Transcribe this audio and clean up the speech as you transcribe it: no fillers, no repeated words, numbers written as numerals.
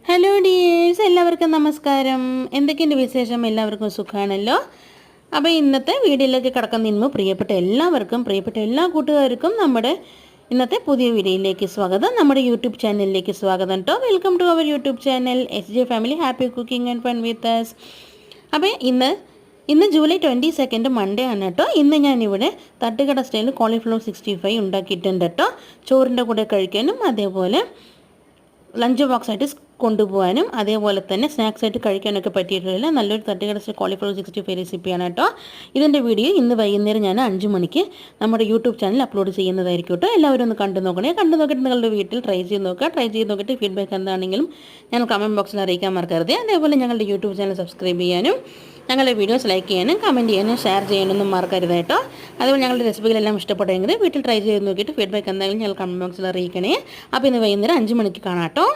Hello dears, എല്ലാവർക്കും നമസ്കാരം. എന്തൊക്കെയുണ്ട് വിശേഷം? എല്ലാവർക്കും സുഖമാണല്ലോ. അപ്പോൾ ഇന്നത്തെ വീഡിയോയിലേക്ക് കടക്കുന്നതിന് മുമ്പ് പ്രിയപ്പെട്ട എല്ലാ കൂട്ടുകാർക്കും നമ്മുടെ ഇന്നത്തെ പുതിയ വീഡിയോയിലേക്ക് സ്വാഗതം. നമ്മുടെ യൂട്യൂബ് ചാനലിലേക്ക് സ്വാഗതം കേട്ടോ. Welcome to our YouTube channel SJ family happy cooking and fun with us. അപ്പോൾ ഇന്ന് ജൂലൈ 22 മൺഡേ ആണ് കേട്ടോ. ഇന്ന് ഞാനിവിടെ തട്ടുകട സ്റ്റൈലിൽ കോളിഫ്ലവർ 65 ഉണ്ടാക്കിയിട്ടുണ്ട് കേട്ടോ. ചോറിൻ്റെ കൂടെ കഴിക്കാനും അതേപോലെ ലഞ്ച് ബോക്സായിട്ട് കൊണ്ടുപോകാനും അതേപോലെ തന്നെ സ്നാക്സായിട്ട് കഴിക്കാനൊക്കെ പറ്റിയിട്ടുള്ള നല്ലൊരു തട്ടുകട കോളിഫ്ലവർ 65 റെസിപ്പിയാണ് കേട്ടോ. ഇതിൻ്റെ വീഡിയോ ഇന്ന് വൈകുന്നേരം ഞാൻ 5 മണിക്ക് നമ്മുടെ യൂട്യൂബ് ചാനൽ അപ്ലോഡ് ചെയ്യുന്നതായിരിക്കും കേട്ടോ. എല്ലാവരും ഒന്ന് കണ്ടു നോക്കിയിട്ട് നിങ്ങളുടെ വീട്ടിൽ ട്രൈ ചെയ്ത് നോക്കിയിട്ട് ഫീഡ്ബാക്ക് എന്താണെങ്കിലും ഞങ്ങൾ കമൻറ്റ് ബോക്സിൽ അറിയിക്കാൻ മറക്കരുത്. അതേപോലെ ഞങ്ങളുടെ യൂട്യൂബ് ചാനൽ സബ്സ്ക്രൈബ് ചെയ്യാനും ഞങ്ങളുടെ വീഡിയോസ് ലൈക്ക് ചെയ്യാനും കമൻറ്റ് ചെയ്യാനും ഷെയർ ചെയ്യാനൊന്നും മറക്കരുത് കേട്ടോ. അതുപോലെ ഞങ്ങളുടെ റെസിപ്പികളെല്ലാം ഇഷ്ടപ്പെട്ടെങ്കിൽ വീട്ടിൽ ട്രൈ ചെയ്ത് നോക്കിയിട്ട് ഫീഡ്ബാക്ക് എന്തായാലും ഞങ്ങൾ കമൻറ്റ് ബോക്സിൽ അറിയിക്കണേ. അപ്പോൾ ഇന്ന് വൈകുന്നേരം 5 മണിക്ക് കാണാം കേട്ടോ.